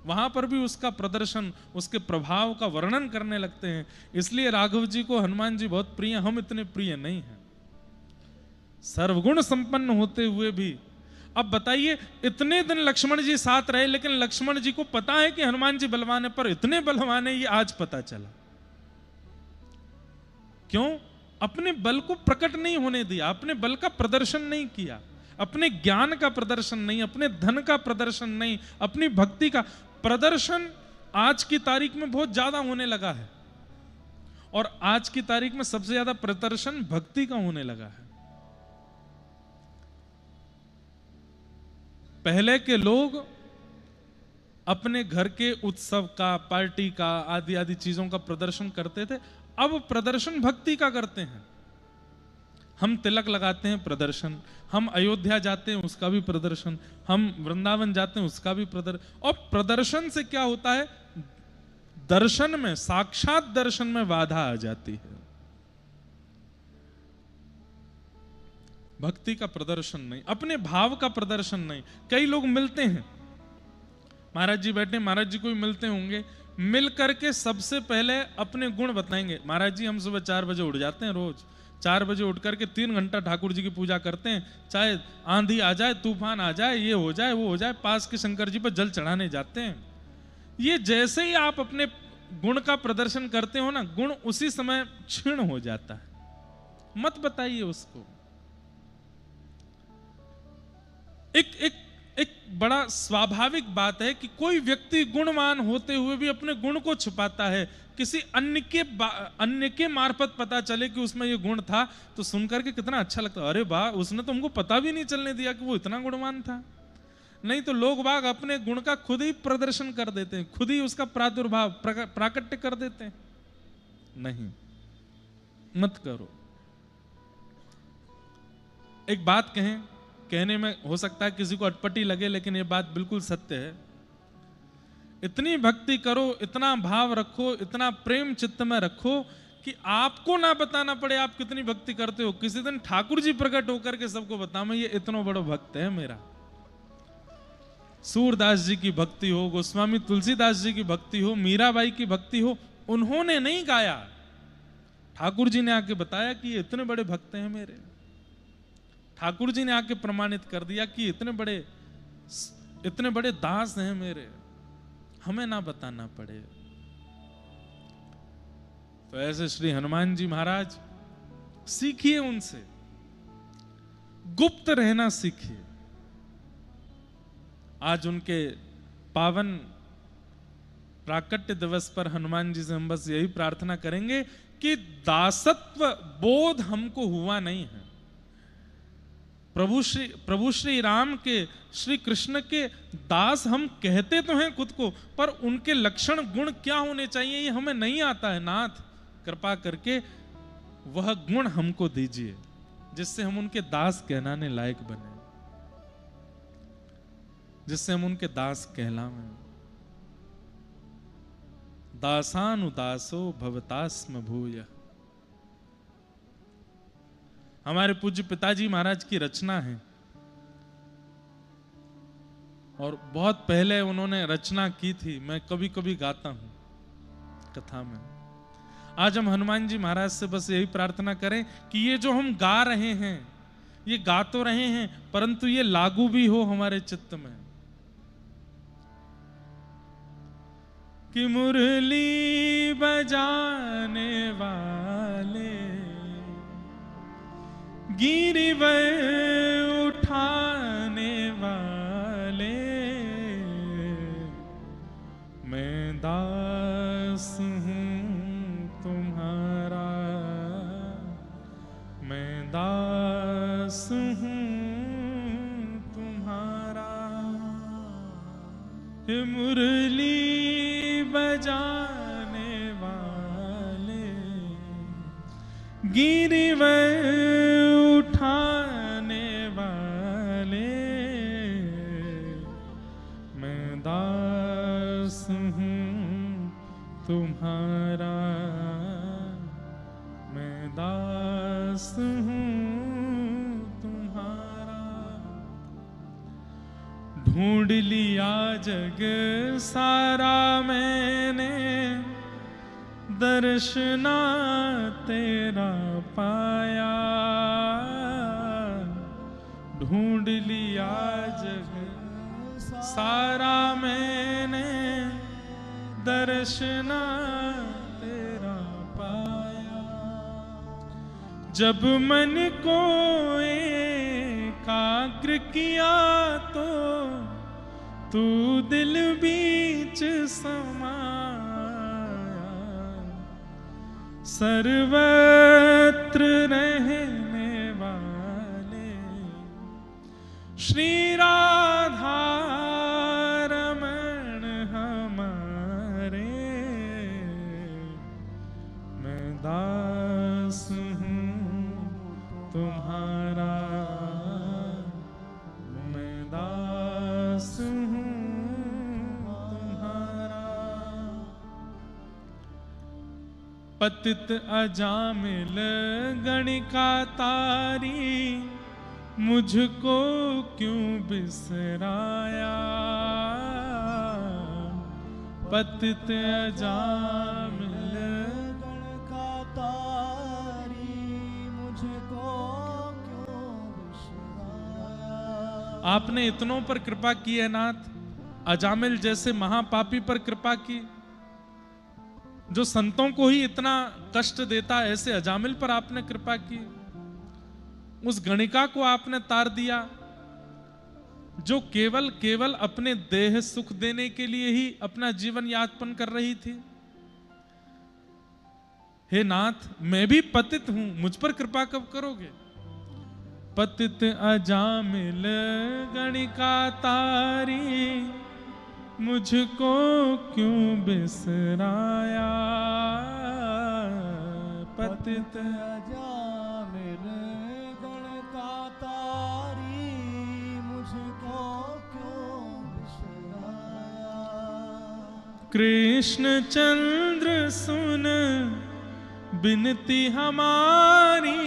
वहां पर भी उसका प्रदर्शन, उसके प्रभाव का वर्णन करने लगते हैं। इसलिए राघव जी को हनुमान जी बहुत प्रिय, हम इतने प्रिय नहीं हैं। सर्वगुण संपन्न होते हुए भी। अब बताइए, इतने दिन लक्ष्मण जी साथ रहे, लेकिन लक्ष्मण जी को पता है कि हनुमान जी बलवान है, पर इतने बलवान है ये आज पता चला। क्यों? अपने बल को प्रकट नहीं होने दिया, अपने बल का प्रदर्शन नहीं किया, अपने ज्ञान का प्रदर्शन नहीं, अपने धन का प्रदर्शन नहीं, अपनी भक्ति का प्रदर्शन आज की तारीख में बहुत ज्यादा होने लगा है। और आज की तारीख में सबसे ज्यादा प्रदर्शन भक्ति का होने लगा है। पहले के लोग अपने घर के उत्सव का, पार्टी का, आदि आदि चीजों का प्रदर्शन करते थे। अब प्रदर्शन भक्ति का करते हैं। हम तिलक लगाते हैं, प्रदर्शन। हम अयोध्या जाते हैं, उसका भी प्रदर्शन। हम वृंदावन जाते हैं, उसका भी प्रदर्शन। और प्रदर्शन से क्या होता है? दर्शन में, साक्षात दर्शन में बाधा आ जाती है। भक्ति का प्रदर्शन नहीं, अपने भाव का प्रदर्शन नहीं। कई लोग मिलते हैं, महाराज जी बैठे, महाराज जी को भी मिलते होंगे, मिल करके सबसे पहले अपने गुण बताएंगे। महाराज जी हम सुबह 4 बजे उठ जाते हैं, रोज 4 बजे उठ करके 3 घंटा ठाकुर जी की पूजा करते हैं, चाहे आंधी आ जाए, तूफान आ जाए, ये हो जाए, वो हो जाए, पास के शंकर जी पर जल चढ़ाने जाते हैं। ये जैसे ही आप अपने गुण का प्रदर्शन करते हो ना, गुण उसी समय क्षीण हो जाता है। मत बताइए उसको। एक बड़ा स्वाभाविक बात है कि कोई व्यक्ति गुणवान होते हुए भी अपने गुण को छुपाता है। किसी अन्य के मार्फत पता चले कि उसमें ये गुण था, तो सुनकर के कितना अच्छा लगता है। अरे वाह, उसने तो हमको पता भी नहीं चलने दिया कि वो इतना गुणवान था। नहीं तो लोग बाग अपने गुण का खुद ही प्रदर्शन कर देते हैं, खुद ही उसका प्रादुर्भाव, प्राकट्य कर देते हैं। नहीं, मत करो। एक बात कहने में हो सकता है किसी को अटपटी लगे, लेकिन ये बात बिल्कुल सत्य है। इतनी भक्ति करो, इतना भाव रखो, इतना प्रेम चित्त में रखो कि आपको ना बताना पड़े आप कितनी भक्ति करते हो। किसी दिन ठाकुर जी प्रकट होकर के सबको बताओ, मैं ये इतना बड़ा भक्त है मेरा। सूरदास जी की भक्ति हो, गोस्वामी तुलसीदास जी की भक्ति हो, मीराबाई की भक्ति हो, उन्होंने नहीं गाया, ठाकुर जी ने आके बताया कि ये इतने बड़े भक्त हैं मेरे। ठाकुर जी ने आके प्रमाणित कर दिया कि इतने बड़े दास हैं मेरे, हमें ना बताना पड़े। तो ऐसे श्री हनुमान जी महाराज, सीखिए उनसे, गुप्त रहना सीखिए। आज उनके पावन प्राकट्य दिवस पर हनुमान जी से हम बस यही प्रार्थना करेंगे कि दासत्व बोध हमको हुआ नहीं है। प्रभु श्री राम के, श्री कृष्ण के दास हम कहते तो हैं खुद को, पर उनके लक्षण गुण क्या होने चाहिए ये हमें नहीं आता है। नाथ कृपा करके वह गुण हमको दीजिए जिससे हम उनके दास कहलाने लायक बने। जिससे हम उनके दास कहलावें। दासानुदासो भवतास्म भूय, हमारे पूज्य पिताजी महाराज की रचना है और बहुत पहले उन्होंने रचना की थी। मैं कभी कभी गाता हूं कथा में। आज हम हनुमान जी महाराज से बस यही प्रार्थना करें कि ये जो हम गा रहे हैं, ये गा तो रहे हैं परंतु ये लागू भी हो हमारे चित्त में। कि मुरली बजाने वाले, गिरिवर उठाने वाले, मैं दास हूँ तुम्हारा, मैं दास हूँ तुम्हारा। हे मुरली बजाने वाले, गिरिवर उठाने वाले, मैं दास हूँ तुम्हारा, मैं दास हूँ तुम्हारा। ढूंढ लिया जग सारा मैंने, दर्शना तेरा पाया। ढूंढ लिया जग सारा मैंने, दर्शना तेरा पाया। जब मन को एकाग्र किया तो तू दिल बीच समाया। सर्वत्र रहने वाले श्री राधा रमण हमारे, मैं दास हूँ तुम्हारा, मैं दास हूँ तुम्हारा। पतित अजामिल गणिका तारी, मुझको क्यों बिसराया। पतित अजामिल गणिका तारी, मुझको क्यों बिसराया। आपने इतनों पर कृपा की है नाथ, अजामिल जैसे महापापी पर कृपा की, जो संतों को ही इतना कष्ट देता है, ऐसे अजामिल पर आपने कृपा की। उस गणिका को आपने तार दिया जो केवल केवल अपने देह सुख देने के लिए ही अपना जीवन यापन कर रही थी। हे नाथ, मैं भी पतित हूं, मुझ पर कृपा कब करोगे। पतित अजामिल गणिका तारी, मुझको क्यों बिसराया। पतित अजामिल गणिका तारी, मुझको क्यों बिसराया। कृष्ण चंद्र सुन बिनती हमारी,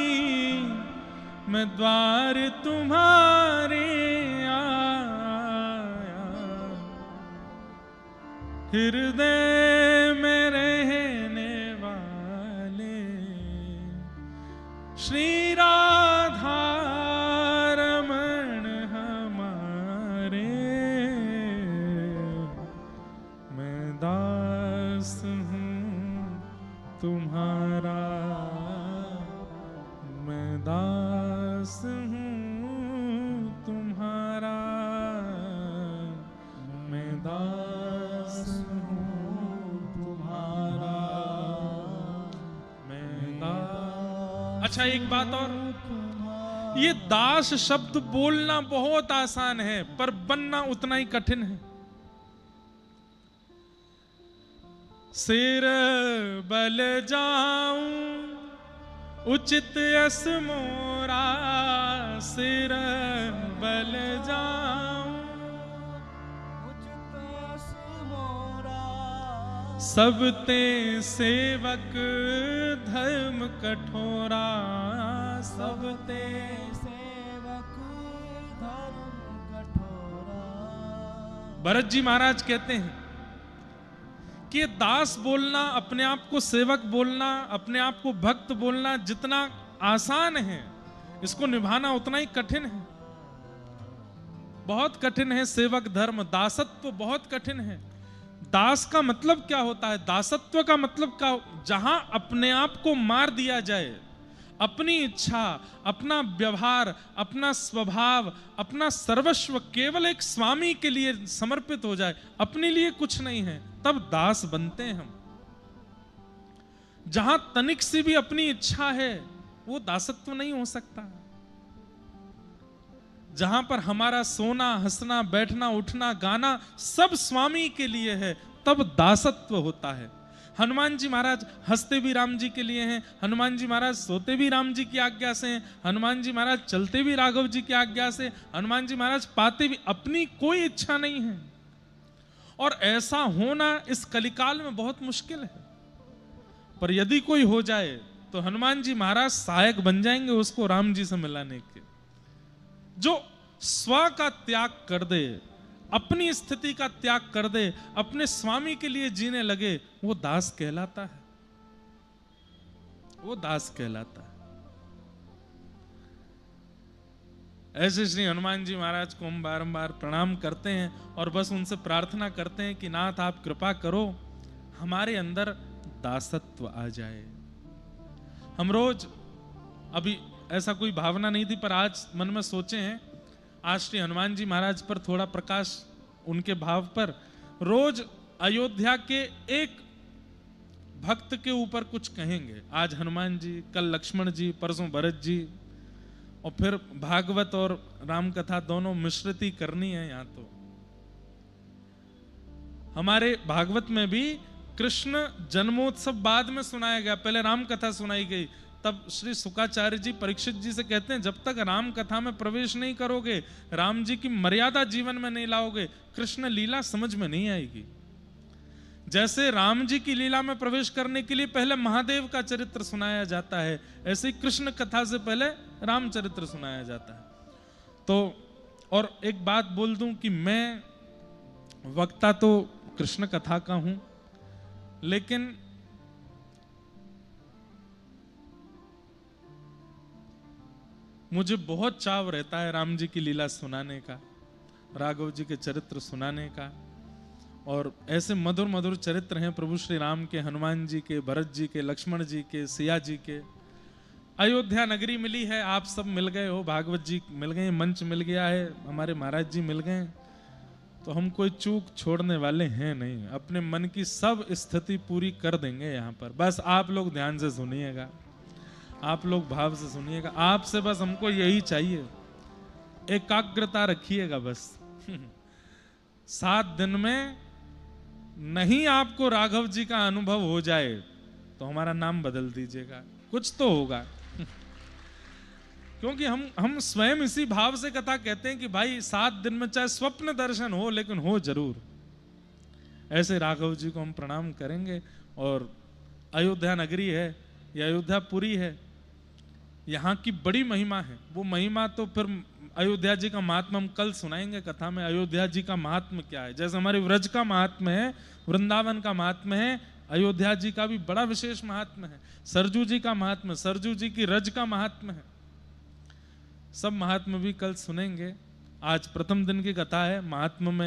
मैं द्वार तुम्हारे आया। हृदय में रहने वाले श्री राधा रमण हमारे, मैं दास हूँ तुम्हारा, मैं दास हूँ तुम्हारा, मैं दास हूँ तुम्हारा, मैं दास। अच्छा, एक बात और, ये दास शब्द बोलना बहुत आसान है पर बनना उतना ही कठिन है। सिर बल जाऊं उचित यस मोरा, सिर बल जाऊं सब ते सेवक धर्म कठोरा, सब ते सेवक धर्म कठोरा। भरत जी महाराज कहते हैं कि दास बोलना, अपने आप को सेवक बोलना, अपने आप को भक्त बोलना जितना आसान है, इसको निभाना उतना ही कठिन है। बहुत कठिन है सेवक धर्म, दासत्व बहुत कठिन है। दास का मतलब क्या होता है? दासत्व का मतलब क्या? जहां अपने आप को मार दिया जाए, अपनी इच्छा, अपना व्यवहार, अपना स्वभाव, अपना सर्वस्व केवल एक स्वामी के लिए समर्पित हो जाए, अपने लिए कुछ नहीं है, तब दास बनते हैं हम। जहां तनिक सी भी अपनी इच्छा है, वो दासत्व नहीं हो सकता। जहां पर हमारा सोना, हंसना, बैठना, उठना, गाना सब स्वामी के लिए है, तब दासत्व होता है। हनुमान जी महाराज हंसते भी राम जी के लिए हैं, हनुमान जी महाराज सोते भी राम जी की आज्ञा से हैं, हनुमान जी महाराज चलते भी राघव जी की आज्ञा से, हनुमान जी महाराज पाते भी, अपनी कोई इच्छा नहीं है। और ऐसा होना इस कलिकाल में बहुत मुश्किल है, पर यदि कोई हो जाए तो हनुमान जी महाराज सहायक बन जाएंगे उसको राम जी से मिलाने के। जो स्व का त्याग कर दे, अपनी स्थिति का त्याग कर दे, अपने स्वामी के लिए जीने लगे, वो दास कहलाता है, वो दास कहलाता है। ऐसे श्री हनुमान जी महाराज को हम बारंबार प्रणाम करते हैं और बस उनसे प्रार्थना करते हैं कि नाथ आप कृपा करो, हमारे अंदर दासत्व आ जाए। हम रोज, अभी ऐसा कोई भावना नहीं थी, पर आज मन में सोचे हैं, आज श्री हनुमान जी महाराज पर थोड़ा प्रकाश, उनके भाव पर, रोज अयोध्या के एक भक्त के ऊपर कुछ कहेंगे। आज हनुमान जी, कल लक्ष्मण जी, परसों भरत जी, और फिर भागवत और राम कथा दोनों मिश्रित ही करनी है। यहाँ तो हमारे भागवत में भी कृष्ण जन्मोत्सव बाद में सुनाया गया, पहले राम कथा सुनाई गई। तब श्री शुकाचार्य जी परीक्षित जी से कहते हैं, जब तक राम कथा में प्रवेश नहीं करोगे, राम जी की मर्यादा जीवन में नहीं लाओगे, कृष्ण लीला समझ में नहीं आएगी। जैसे राम जी की लीला में प्रवेश करने के लिए पहले महादेव का चरित्र सुनाया जाता है, ऐसे ही कृष्ण कथा से पहले राम चरित्र सुनाया जाता है। तो और एक बात बोल दूं कि मैं वक्ता तो कृष्ण कथा का हूं, लेकिन मुझे बहुत चाव रहता है राम जी की लीला सुनाने का, राघव जी के चरित्र सुनाने का। और ऐसे मधुर मधुर चरित्र हैं प्रभु श्री राम के, हनुमान जी के, भरत जी के, लक्ष्मण जी के, सिया जी के। अयोध्या नगरी मिली है, आप सब मिल गए हो, भागवत जी मिल गए, मंच मिल गया है, हमारे महाराज जी मिल गए, तो हम कोई चूक छोड़ने वाले हैं नहीं। अपने मन की सब स्थिति पूरी कर देंगे यहाँ पर। बस आप लोग ध्यान से सुनिएगा, आप लोग भाव से सुनिएगा, आपसे बस हमको यही चाहिए, एकाग्रता रखिएगा बस। 7 दिन में नहीं आपको राघव जी का अनुभव हो जाए तो हमारा नाम बदल दीजिएगा, कुछ तो होगा। क्योंकि हम स्वयं इसी भाव से कथा कहते हैं कि भाई 7 दिन में चाहे स्वप्न दर्शन हो, लेकिन हो जरूर। ऐसे राघव जी को हम प्रणाम करेंगे। और अयोध्या नगरी है, यह अयोध्यापुरी है, यहाँ की बड़ी महिमा है। वो महिमा तो फिर अयोध्या जी का महात्मा हम कल सुनाएंगे कथा में। अयोध्या जी का महात्मा क्या है, जैसे हमारे व्रज का महात्मा है, वृंदावन का महात्मा है, अयोध्या जी का भी बड़ा विशेष महात्मा है। सरजू जी का महात्मा, सरजू जी की रज का महात्मा है। सब महात्मा भी कल सुनेंगे। आज प्रथम दिन की कथा है, महात्मा में